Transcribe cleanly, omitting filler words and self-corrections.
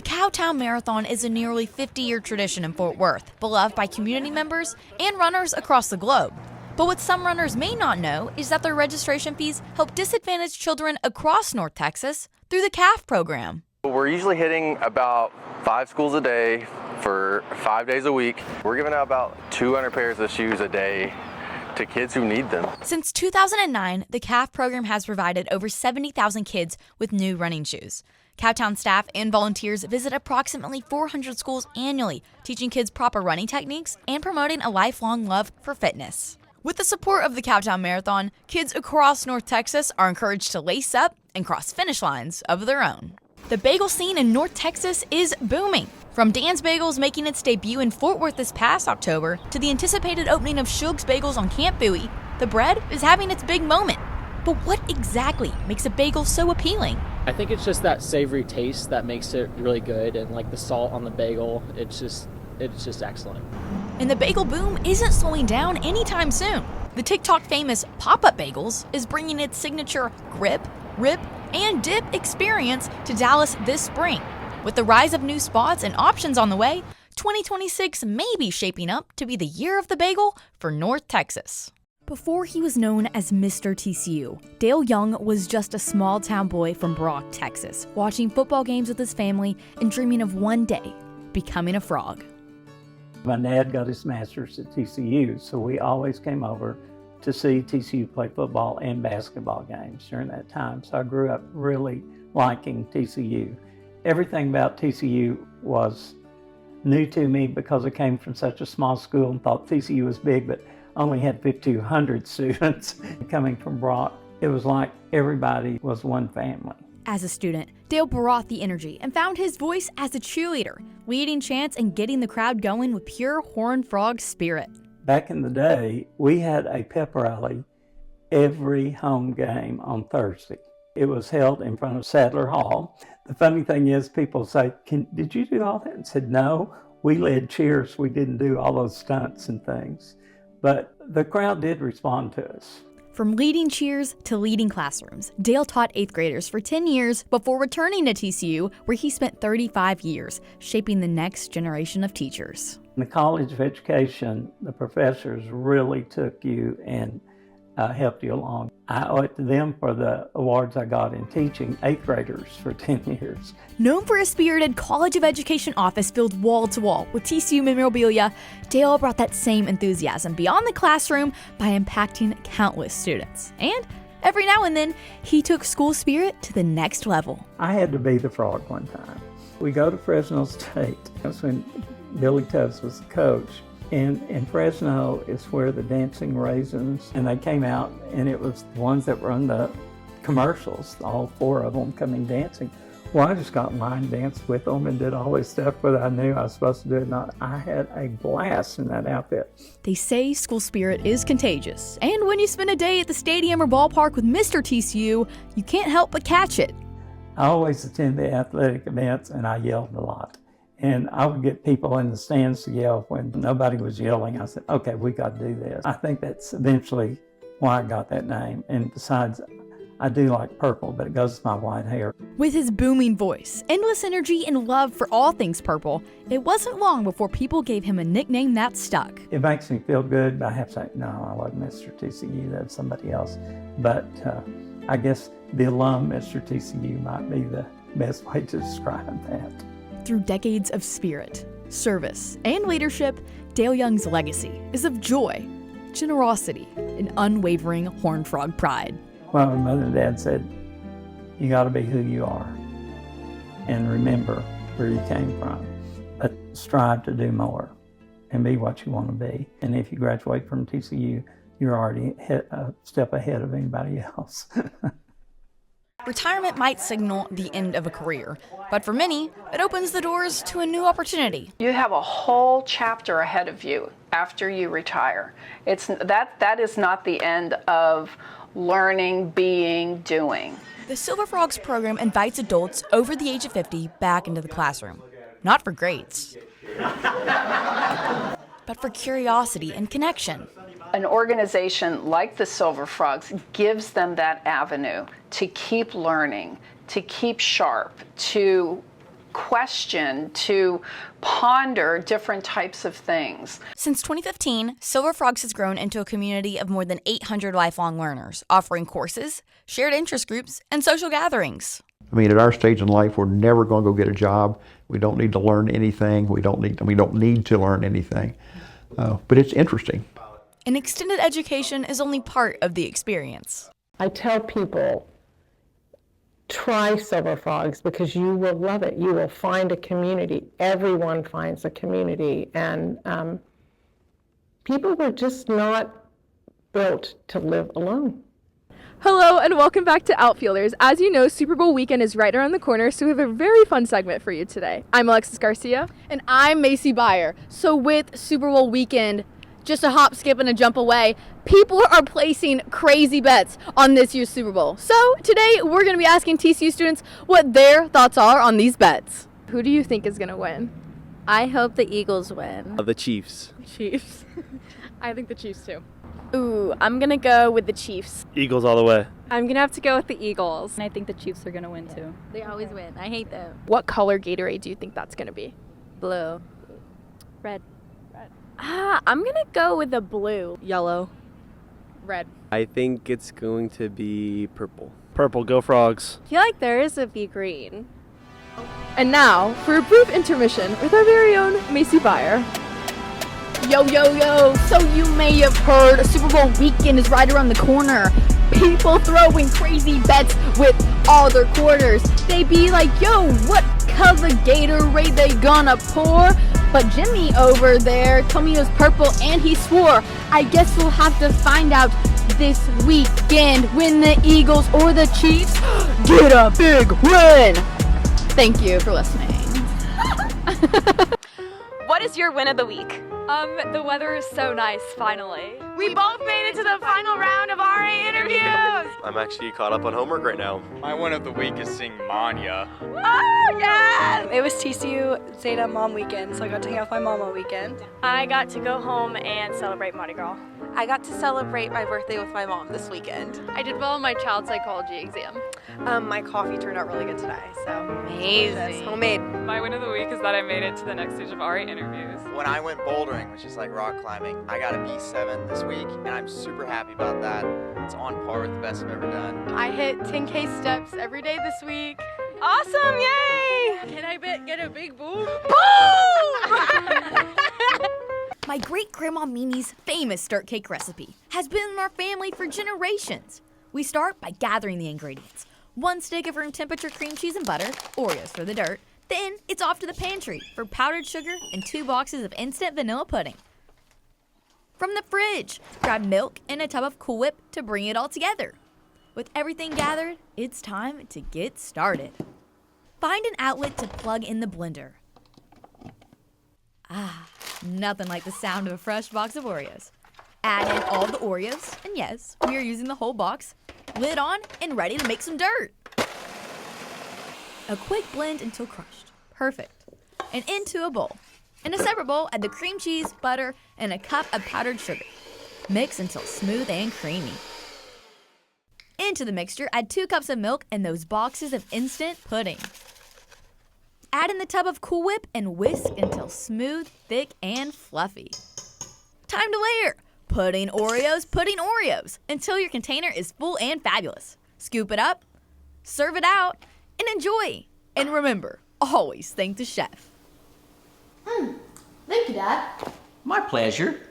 Cowtown Marathon is a nearly 50-year tradition in Fort Worth, beloved by community members and runners across the globe. But what some runners may not know is that their registration fees help disadvantaged children across North Texas through the CAF program. We're usually hitting about 5 schools a day for 5 days a week. We're giving out about 200 pairs of shoes a day to kids who need them. Since 2009, the CAF program has provided over 70,000 kids with new running shoes. Cowtown staff and volunteers visit approximately 400 schools annually, teaching kids proper running techniques and promoting a lifelong love for fitness. With the support of the Cowtown Marathon, kids across North Texas are encouraged to lace up and cross finish lines of their own. The bagel scene in North Texas is booming. From Dan's Bagels making its debut in Fort Worth this past October to the anticipated opening of Shug's Bagels on Camp Bowie, the bread is having its big moment. But what exactly makes a bagel so appealing? I think it's just that savory taste that makes it really good, and like the salt on the bagel, it's just excellent. And the bagel boom isn't slowing down anytime soon. The TikTok famous Pop-Up Bagels is bringing its signature grip, rip, and dip experience to Dallas this spring. With the rise of new spots and options on the way, 2026 may be shaping up to be the year of the bagel for North Texas. Before he was known as Mr. TCU, Dale Young was just a small-town boy from Brock, Texas, watching football games with his family and dreaming of one day becoming a frog. My dad got his master's at TCU, so we always came over to see TCU play football and basketball games during that time. So I grew up really liking TCU. Everything about TCU was new to me because I came from such a small school and thought TCU was big, but only had 5,200 students. Coming from Brock, it was like everybody was one family. As a student, Dale brought the energy and found his voice as a cheerleader, leading chants and getting the crowd going with pure Horned Frog spirit. Back in the day, we had a pep rally every home game on Thursday. It was held in front of Sadler Hall. The funny thing is, people say, did you do all that? And said, no, we led cheers. We didn't do all those stunts and things. But the crowd did respond to us. From leading cheers to leading classrooms, Dale taught 8th graders for 10 years before returning to TCU, where he spent 35 years, shaping the next generation of teachers. In the College of Education, the professors really took you and helped you along. I owe it to them for the awards I got in teaching 8th graders for 10 years. Known for a spirited College of Education office filled wall to wall with TCU memorabilia, Dale brought that same enthusiasm beyond the classroom by impacting countless students. And every now and then, he took school spirit to the next level. I had to be the frog one time. We go to Fresno State. That's when Billy Tubbs was the coach. And in Fresno is where the Dancing Raisins, and they came out, and it was the ones that were on the commercials, all 4 of them coming dancing. Well, I just got line danced with them and did all this stuff that I knew I was supposed to do it. And I had a blast in that outfit. They say school spirit is contagious, and when you spend a day at the stadium or ballpark with Mr. TCU, you can't help but catch it. I always attend the athletic events, and I yelled a lot. And I would get people in the stands to yell when nobody was yelling. I said, okay, we got to do this. I think that's eventually why I got that name. And besides, I do like purple, but it goes with my white hair. With his booming voice, endless energy, and love for all things purple, it wasn't long before people gave him a nickname that stuck. It makes me feel good, but I have to say, no, I wasn't Mr. TCU, that was somebody else. But I guess the alum Mr. TCU might be the best way to describe that. Through decades of spirit, service, and leadership, Dale Young's legacy is of joy, generosity, and unwavering Horned Frog pride. Well, my mother and dad said, you got to be who you are and remember where you came from, but strive to do more and be what you want to be. And if you graduate from TCU, you're already a step ahead of anybody else. Retirement might signal the end of a career, but for many, it opens the doors to a new opportunity. You have a whole chapter ahead of you after you retire. That is not the end of learning, being, doing. The Silver Frogs program invites adults over the age of 50 back into the classroom. Not for grades, but for curiosity and connection. An organization like the Silver Frogs gives them that avenue to keep learning, to keep sharp, to question, to ponder different types of things. Since 2015, Silver Frogs has grown into a community of more than 800 lifelong learners, offering courses, shared interest groups, and social gatherings. I mean, at our stage in life, we're never going to go get a job. We don't need to learn anything. We don't need to learn anything. But it's interesting. An extended education is only part of the experience. I tell people, try Silver Frogs because you will love it. You will find a community. Everyone finds a community. And people were just not built to live alone. Hello and welcome back to Outfielders. As you know, Super Bowl weekend is right around the corner, so we have a very fun segment for you today. I'm Alexis Garcia. And I'm Macy Byer. So with Super Bowl weekend, just a hop, skip, and a jump away, people are placing crazy bets on this year's Super Bowl. So today we're going to be asking TCU students what their thoughts are on these bets. Who do you think is going to win? I hope the Eagles win. The Chiefs. Chiefs. I think the Chiefs too. Ooh, I'm going to go with the Chiefs. Eagles all the way. I'm going to have to go with the Eagles. And I think the Chiefs are going to win too. They always win. I hate them. What color Gatorade do you think that's going to be? Blue. Red. I'm going to go with the blue. Yellow. Red. I think it's going to be purple. Purple, go Frogs. I feel like theirs would be green. And now, for a brief intermission with our very own Macy Byer. Yo, yo, yo. So you may have heard Super Bowl weekend is right around the corner. People throwing crazy bets with all their quarters. They be like, yo, what color Gatorade they gonna pour? But Jimmy over there told me it was purple and he swore. I guess we'll have to find out this weekend when the Eagles or the Chiefs get a big win. Thank you for listening. What is your win of the week? The weather is so nice, finally. We both made it to the final round of RA interviews! I'm actually caught up on homework right now. My win of the week is seeing Manya. Oh, yes! It was TCU Zeta Mom Weekend, so I got to hang out with my mom all weekend. I got to go home and celebrate Mardi Gras. I got to celebrate my birthday with my mom this weekend. I did well on my child psychology exam. My coffee turned out really good today, so amazing. Homemade. My win of the week is that I made it to the next stage of RA interviews. When I went bouldering, which is like rock climbing, I got a B7 this week, and I'm super happy about that. It's on par with the best I've ever done. I hit 10K steps every day this week. Awesome, yay! Can I get a big boom? Boom! My great-grandma Mimi's famous dirt cake recipe has been in our family for generations. We start by gathering the ingredients. 1 stick of room temperature cream cheese and butter, Oreos for the dirt. Then it's off to the pantry for powdered sugar and 2 boxes of instant vanilla pudding. From the fridge, grab milk and a tub of Cool Whip to bring it all together. With everything gathered, it's time to get started. Find an outlet to plug in the blender. Nothing like the sound of a fresh box of Oreos. Add in all the Oreos, and yes, we are using the whole box. Lid on and ready to make some dirt. A quick blend until crushed. Perfect. And into a bowl. In a separate bowl, add the cream cheese, butter, and a cup of powdered sugar. Mix until smooth and creamy. Into the mixture, add 2 cups of milk and those boxes of instant pudding. Add in the tub of Cool Whip and whisk until smooth, thick, and fluffy. Time to layer. Pudding Oreos until your container is full and fabulous. Scoop it up, serve it out, and enjoy. And remember, always thank the chef. Thank you, Dad. My pleasure.